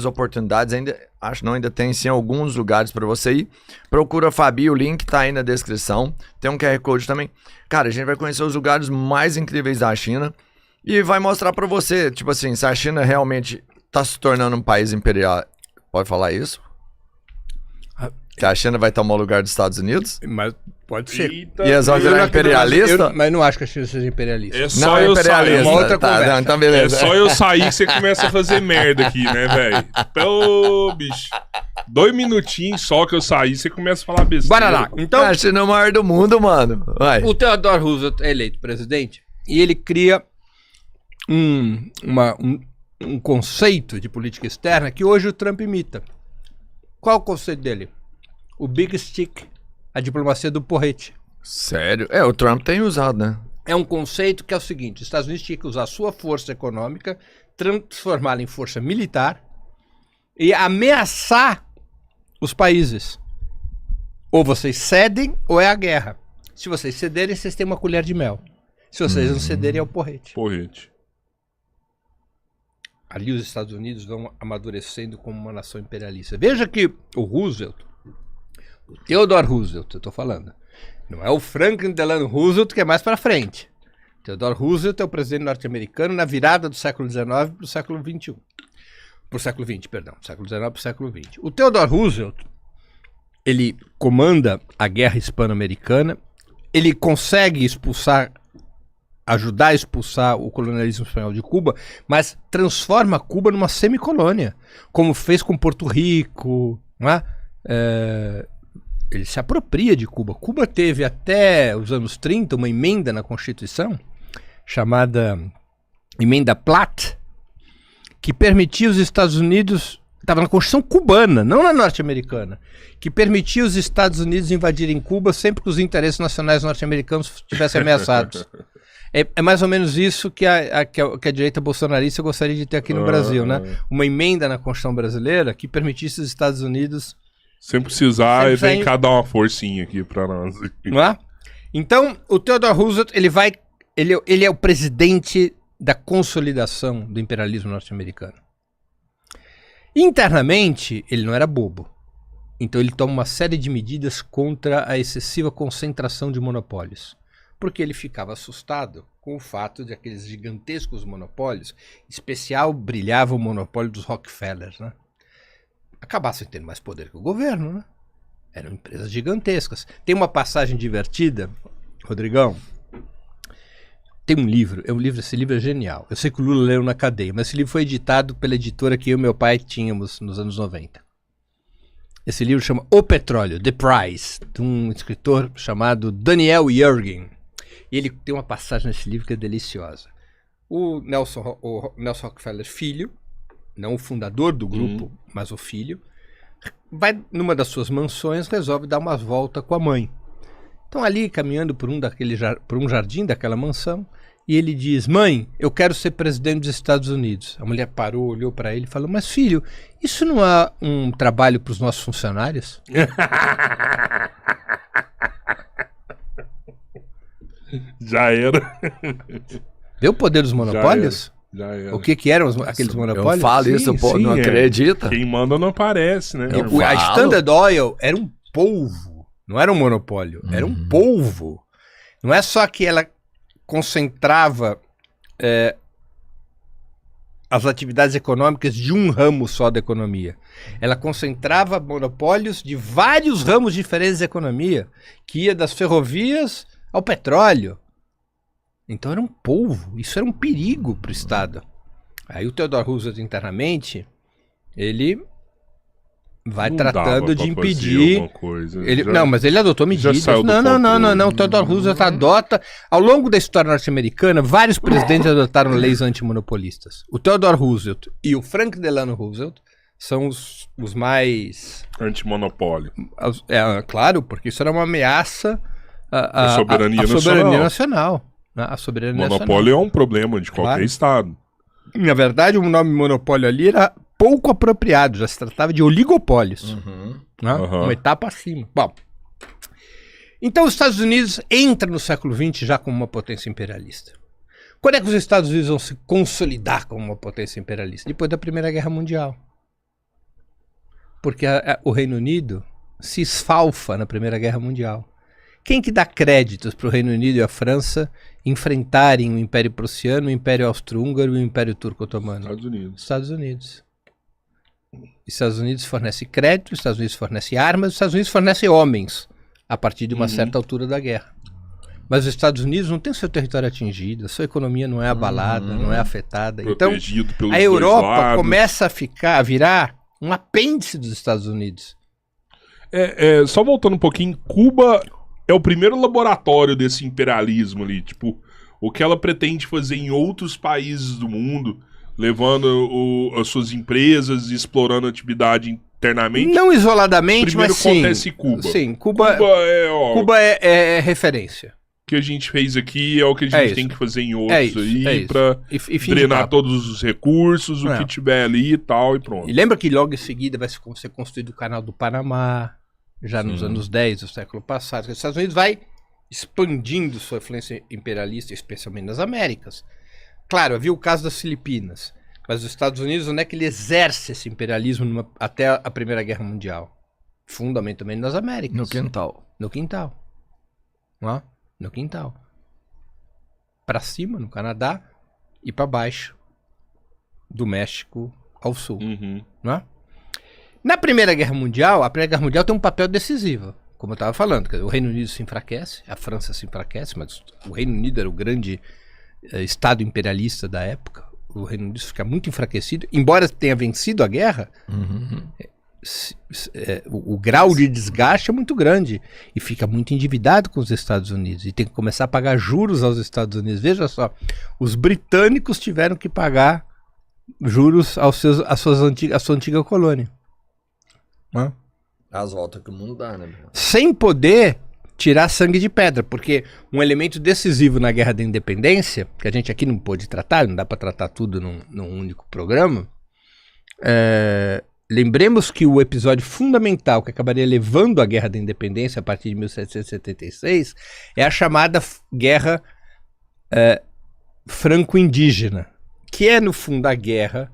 oportunidades, ainda tem sim alguns lugares para você ir. Procura a Fabi, o link tá aí na descrição. Tem um QR Code também. Cara, a gente vai conhecer os lugares mais incríveis da China e vai mostrar para você, tipo assim, se a China realmente tá se tornando um país imperial. Pode falar isso? Que a China vai tomar o lugar dos Estados Unidos? Mas pode ser. E eles vão virar imperialista? Mas não acho que a China seja imperialista. É só eu sair. É uma outra conversa. Não, então beleza. É só eu sair que você começa a fazer merda aqui, né, velho? Ô, bicho. 2 minutinhos só que eu sair, você começa a falar besteira. Bora lá. Então, A China é o maior do mundo, mano. Vai. o Theodore Roosevelt é eleito presidente e ele cria um conceito de política externa que hoje o Trump imita. Qual é o conceito dele? O Big Stick, a diplomacia do porrete. Sério? O Trump tem usado, né? É um conceito que é o seguinte: os Estados Unidos tinham que usar a sua força econômica, transformá-la em força militar e ameaçar os países. Ou vocês cedem ou é a guerra. Se vocês cederem, vocês têm uma colher de mel. Se vocês não cederem, é o porrete. Porrete. Ali os Estados Unidos vão amadurecendo como uma nação imperialista. Veja que o Roosevelt, o Theodore Roosevelt, eu tô falando, não é o Franklin Delano Roosevelt que é mais para frente. Theodore Roosevelt é o presidente norte-americano na virada do século XIX para o século XXI. Pro século XX, perdão. Século XIX para o século XX. O Theodore Roosevelt, ele comanda a guerra hispano-americana, ele consegue ajudar a expulsar o colonialismo espanhol de Cuba, mas transforma Cuba numa semicolônia, como fez com Porto Rico, não é? Ele se apropria de Cuba. Cuba teve até os anos 30 uma emenda na Constituição, chamada Emenda Platt, que permitia os Estados Unidos, estava na Constituição cubana, não na norte-americana, que permitia os Estados Unidos invadirem Cuba sempre que os interesses nacionais norte-americanos estivessem ameaçados. É mais ou menos isso que a direita bolsonarista gostaria de ter aqui no Brasil, né? Uma emenda na Constituição brasileira que permitisse os Estados Unidos... Sem precisar, vem cá dar uma forcinha aqui pra nós. Não é? Então, o Theodore Roosevelt, ele é o presidente da consolidação do imperialismo norte-americano. Internamente, ele não era bobo. Então, ele toma uma série de medidas contra a excessiva concentração de monopólios. Porque ele ficava assustado com o fato de aqueles gigantescos monopólios, em especial brilhava o monopólio dos Rockefellers, né? Acabassem tendo mais poder que o governo, né? Eram empresas gigantescas. Tem uma passagem divertida, Rodrigão. Tem um livro, esse livro é genial. Eu sei que o Lula leu na cadeia, mas esse livro foi editado pela editora que eu e meu pai tínhamos nos anos 90. Esse livro chama O Petróleo, The Price, de um escritor chamado Daniel Yergin. E ele tem uma passagem nesse livro que é deliciosa. O Nelson Rockefeller, filho, não o fundador do grupo, mas o filho, vai numa das suas mansões, resolve dar umas voltas com a mãe. Estão ali caminhando por um jardim daquela mansão e ele diz: mãe, eu quero ser presidente dos Estados Unidos. A mulher parou, olhou para ele e falou: mas filho, isso não é um trabalho para os nossos funcionários? Já era. Vê o poder dos monopólios? Já era. O que eram aqueles monopólios? Eu falo isso, o povo não acredita. Quem manda não aparece, né? A Standard Oil era um polvo, não era um monopólio, era um polvo. Não é só que ela concentrava as atividades econômicas de um ramo só da economia. Ela concentrava monopólios de vários ramos diferentes da economia, que ia das ferrovias ao petróleo. Então era um polvo, isso era um perigo para o Estado. Aí o Theodore Roosevelt internamente, ele vai tratando de impedir... Não, mas ele adotou medidas. Não. O Theodore Roosevelt adota... Ao longo da história norte-americana, vários presidentes adotaram leis antimonopolistas. O Theodore Roosevelt e o Franklin Delano Roosevelt são os mais... Antimonopólio. Claro, porque isso era uma ameaça à soberania nacional. A soberania monopólio nacional. É um problema de qualquer estado. Na verdade, o nome monopólio ali era pouco apropriado, já se tratava de oligopólios. Uma etapa acima. Bom, então os Estados Unidos entram no século XX já como uma potência imperialista. Quando é que os Estados Unidos vão se consolidar como uma potência imperialista? Depois da Primeira Guerra Mundial. Porque o Reino Unido se esfalfa na Primeira Guerra Mundial. Quem que dá créditos para o Reino Unido e a França enfrentarem o Império Prussiano, o Império Austro-Húngaro e o Império Turco-Otomano? Estados Unidos. Estados Unidos. Estados Unidos fornece crédito, os Estados Unidos fornece armas, os Estados Unidos fornece homens a partir de uma certa altura da guerra. Mas os Estados Unidos não tem seu território atingido, a sua economia não é abalada, não é afetada. Então, a Europa começa a virar um apêndice dos Estados Unidos. Só voltando um pouquinho, Cuba é o primeiro laboratório desse imperialismo ali, tipo, o que ela pretende fazer em outros países do mundo, levando as suas empresas, explorando a atividade internamente. Não isoladamente, primeiro mas sim. acontece Cuba. Sim, Cuba é referência. O que a gente fez aqui é o que a gente tem que fazer em outros aí, pra drenar todos os recursos, o que tiver ali e tal, e pronto. E lembra que logo em seguida vai ser construído o canal do Panamá, já nos anos 10 do século passado. Os Estados Unidos vai expandindo sua influência imperialista, especialmente nas Américas. Claro, havia o caso das Filipinas, mas os Estados Unidos, onde é que ele exerce esse imperialismo até a Primeira Guerra Mundial? Fundamentalmente nas Américas. No quintal. No quintal. Não? No quintal. Para cima, no Canadá, e para baixo, do México ao sul. Não é? Na Primeira Guerra Mundial, a Primeira Guerra Mundial tem um papel decisivo, como eu estava falando. O Reino Unido se enfraquece, a França se enfraquece, mas o Reino Unido era o grande Estado imperialista da época. O Reino Unido fica muito enfraquecido, embora tenha vencido a guerra. O grau de desgaste é muito grande e fica muito endividado com os Estados Unidos e tem que começar a pagar juros aos Estados Unidos. Veja só, os britânicos tiveram que pagar juros à sua antiga colônia. As voltas que o mundo dá, né? Sem poder tirar sangue de pedra, porque um elemento decisivo na Guerra da Independência, que a gente aqui não pôde tratar, não dá para tratar tudo num único programa, lembremos que o episódio fundamental que acabaria levando à Guerra da Independência a partir de 1776 é a chamada Guerra Franco-Indígena, que é, no fundo, a guerra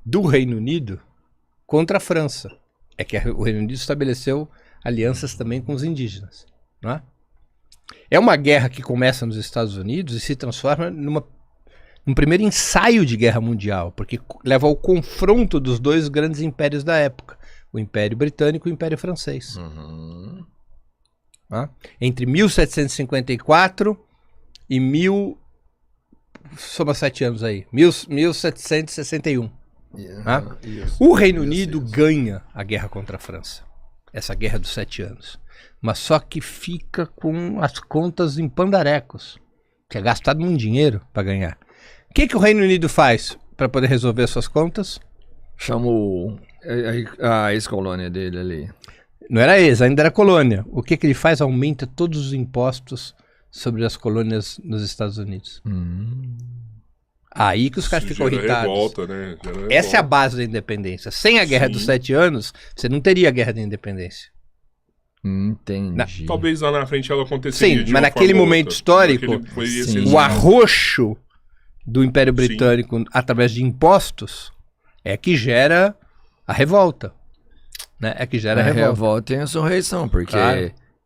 do Reino Unido contra a França. É que o Reino Unido estabeleceu alianças também com os indígenas. Não é? É uma guerra que começa nos Estados Unidos e se transforma num primeiro ensaio de guerra mundial, porque leva ao confronto dos dois grandes impérios da época, o Império Britânico e o Império Francês. Entre 1754 e soma 7 anos aí, 1761. O Reino Unido ganha a guerra contra a França, essa guerra dos 7 anos, mas só que fica com as contas em pandarecos, que é gastado muito dinheiro para ganhar. O que o Reino Unido faz para poder resolver suas contas? Chama a ex-colônia dele ali. Não era ainda era colônia. O que ele faz? Aumenta todos os impostos sobre as colônias nos Estados Unidos. Aí que os caras ficam irritados. Revolta, né? Essa é a base da independência. Sem a Guerra dos 7 anos, você não teria a Guerra da Independência. Entendi. Talvez lá na frente ela aconteceria. Sim, mas naquele momento histórico, o arroxo do Império Britânico através de impostos é que gera a revolta. Né? É que gera a revolta e a insurreição, porque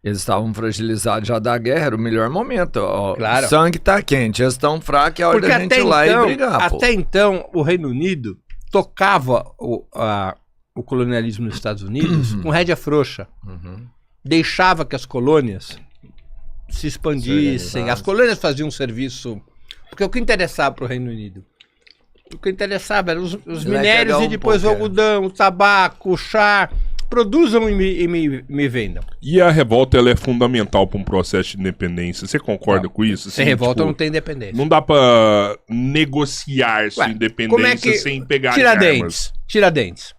eles estavam fragilizados já da guerra, era o melhor momento. O sangue tá quente, eles estão fracos, é a hora da gente ir lá e brigar. Até então, o Reino Unido tocava o colonialismo nos Estados Unidos com rédea frouxa. Deixava que as colônias se expandissem. As colônias faziam um serviço. Porque o que interessava para o Reino Unido? O que interessava eram os minérios e depois o algodão, o tabaco, o chá. Produzam e me vendam. E a revolta ela é fundamental para um processo de independência. Você concorda com isso? Sem revolta não tem independência. Não dá para negociar sua independência sem pegar armas. Tiradentes.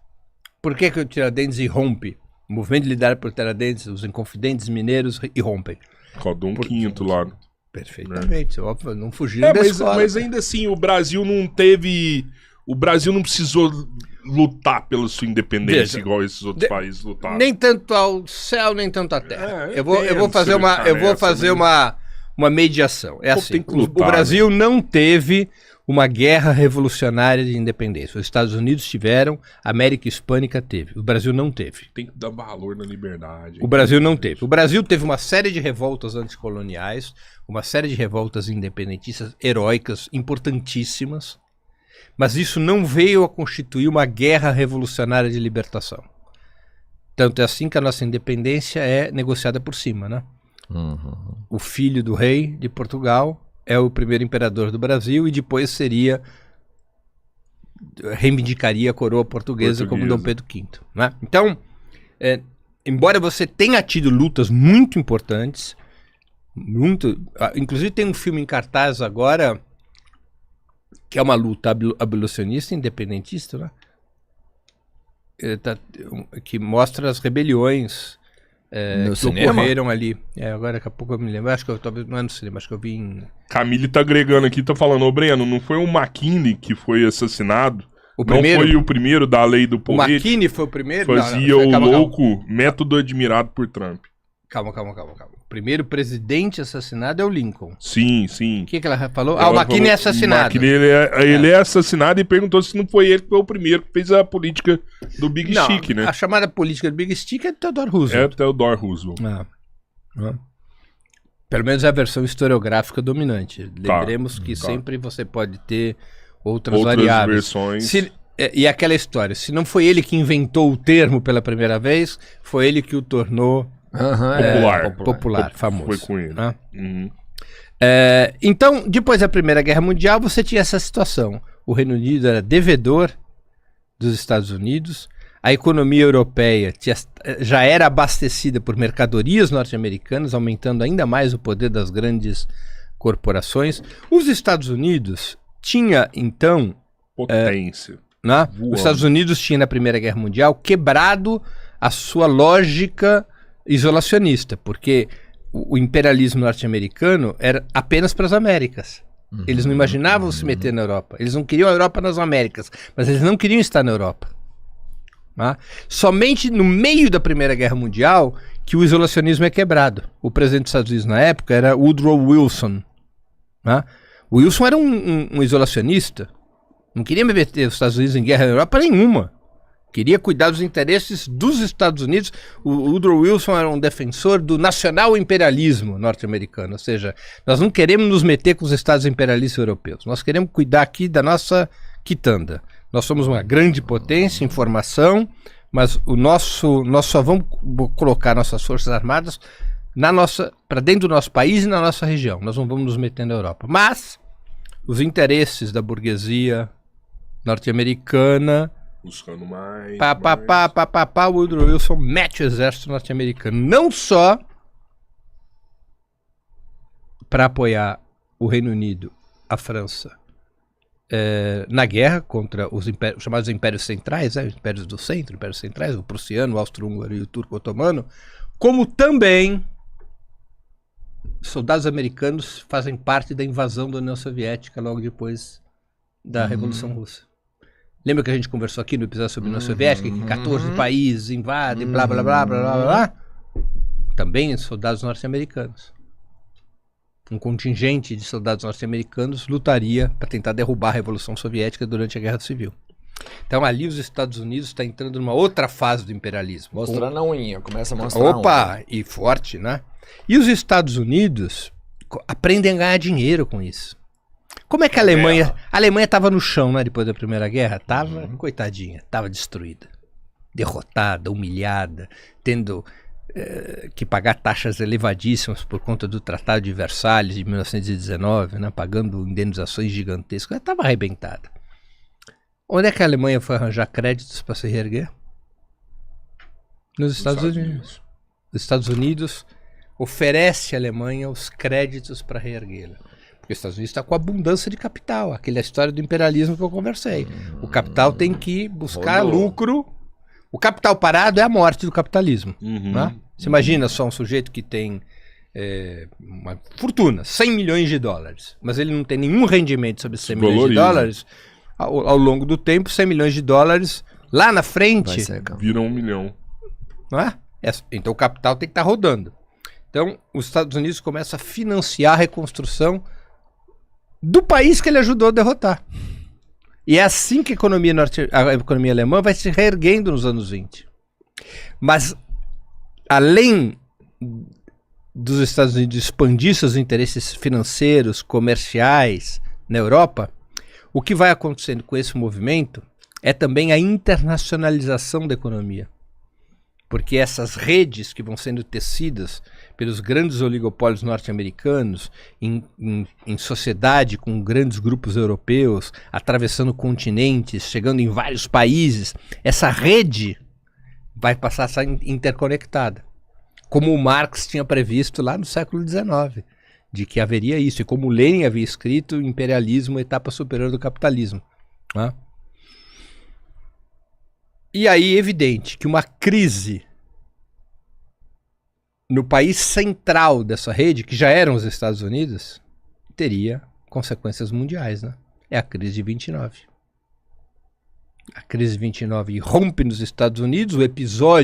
Por que o Tiradentes irrompe? O movimento liderado por Tiradentes, os Inconfidentes Mineiros irrompem. Rodou um quinto lá. Perfeitamente, óbvio, não fugiram da escola. Mas ainda assim, o Brasil não teve... O Brasil não precisou lutar pela sua independência igual esses outros países lutaram. Nem tanto ao céu, nem tanto à terra. Eu vou fazer uma mediação. É assim, o Brasil não teve uma guerra revolucionária de independência. Os Estados Unidos tiveram, a América Hispânica teve. O Brasil não teve. Tem que dar valor na liberdade. O Brasil não teve. O Brasil teve uma série de revoltas anticoloniais, uma série de revoltas independentistas heróicas, importantíssimas, mas isso não veio a constituir uma guerra revolucionária de libertação. Tanto é assim que a nossa independência é negociada por cima, né? O filho do rei de Portugal é o primeiro imperador do Brasil e depois reivindicaria a coroa portuguesa como Dom Pedro V. Né? Então, embora você tenha tido lutas muito importantes, inclusive tem um filme em cartaz agora que é uma luta abolicionista, independentista, né? Que mostra as rebeliões que cinema? ocorreram ali. Agora daqui a pouco eu me lembro. Acho que talvez não é no cinema, acho que eu vi em... Camille tá agregando aqui, tá falando, ô Breno, não foi o McKinney que foi assassinado? O primeiro? Não foi o primeiro da lei do O porrete? McKinney foi o primeiro? Fazia o louco método admirado por Trump. Calma. O primeiro presidente assassinado é o Lincoln. Sim. O que ela falou? O McKinney é assassinado. O McKinney, ele é assassinado e perguntou se não foi ele que foi o primeiro que fez a política do Big Stick, né? A chamada política do Big Stick é do Theodore Roosevelt. É Theodore Roosevelt. Pelo menos é a versão historiográfica dominante. Lembremos que sempre você pode ter outras variáveis. Versões. E aquela história, se não foi ele que inventou o termo pela primeira vez, foi ele que o tornou popular, famoso. Foi com ele. Né? Então, depois da Primeira Guerra Mundial, você tinha essa situação. O Reino Unido era devedor dos Estados Unidos, a economia europeia já era abastecida por mercadorias norte-americanas, aumentando ainda mais o poder das grandes corporações. Os Estados Unidos tinha, então... potência. Os Estados Unidos tinha, na Primeira Guerra Mundial, quebrado a sua lógica isolacionista, porque o imperialismo norte-americano era apenas para as Américas. Eles não imaginavam se meter na Europa. Eles não queriam a Europa nas Américas, mas eles não queriam estar na Europa. Somente no meio da Primeira Guerra Mundial que o isolacionismo é quebrado. O presidente dos Estados Unidos na época era Woodrow Wilson. O Wilson era um isolacionista. Não queria meter os Estados Unidos em guerra na Europa nenhuma. Queria cuidar dos interesses dos Estados Unidos. O Woodrow Wilson era um defensor do nacional imperialismo norte-americano. Ou seja, nós não queremos nos meter com os estados imperialistas europeus. Nós queremos cuidar aqui da nossa quitanda. Nós somos uma grande potência em formação, mas nós só vamos colocar nossas forças armadas para dentro do nosso país e na nossa região. Nós não vamos nos meter na Europa. Mas os interesses da burguesia norte-americana... buscando mais. O Woodrow Wilson mete o exército norte-americano. Não só para apoiar o Reino Unido, a França, na guerra contra os chamados impérios centrais, impérios do centro, impérios centrais, o prussiano, o austro-húngaro e o turco-otomano, como também soldados americanos fazem parte da invasão da União Soviética logo depois da Revolução Russa. Lembra que a gente conversou aqui no episódio sobre a União Soviética, que 14 países invadem, blá, blá, blá, blá, blá, blá? Também soldados norte-americanos. Um contingente de soldados norte-americanos lutaria para tentar derrubar a Revolução Soviética durante a Guerra Civil. Então ali os Estados Unidos estão entrando numa outra fase do imperialismo. Mostrando a unha, começa a mostrar a unha. E forte, né? E os Estados Unidos aprendem a ganhar dinheiro com isso. Como é que a Alemanha... A Alemanha estava no chão, né, depois da Primeira Guerra? Tava, coitadinha, estava destruída. Derrotada, humilhada, tendo que pagar taxas elevadíssimas por conta do Tratado de Versalhes de 1919, né, pagando indenizações gigantescas. Ela estava arrebentada. Onde é que a Alemanha foi arranjar créditos para se reerguer? Nos Estados Unidos. Os Estados Unidos oferece à Alemanha os créditos para reerguê-la. Porque os Estados Unidos está com abundância de capital. Aquela história do imperialismo que eu conversei. O capital tem que buscar lucro. O capital parado é a morte do capitalismo. Né? Você imagina só um sujeito que tem uma fortuna, 100 milhões de dólares, mas ele não tem nenhum rendimento sobre 100 milhões de dólares. Ao longo do tempo, 100 milhões de dólares, lá na frente... vira 1 milhão. Não é? Então o capital tem que estar rodando. Então os Estados Unidos começam a financiar a reconstrução do país que ele ajudou a derrotar. E é assim que a economia alemã vai se reerguendo nos anos 20. Mas, além dos Estados Unidos expandir seus interesses financeiros, comerciais na Europa, o que vai acontecendo com esse movimento é também a internacionalização da economia. Porque essas redes que vão sendo tecidas pelos grandes oligopólios norte-americanos, em sociedade com grandes grupos europeus, atravessando continentes, chegando em vários países, essa rede vai passar a ser interconectada. Como o Marx tinha previsto lá no século XIX, de que haveria isso, e como Lenin havia escrito, imperialismo, etapa superior do capitalismo. Né? E aí é evidente que uma crise no país central dessa rede, que já eram os Estados Unidos, teria consequências mundiais. Né? É a crise de 29. A crise de 29 rompe nos Estados Unidos, o episódio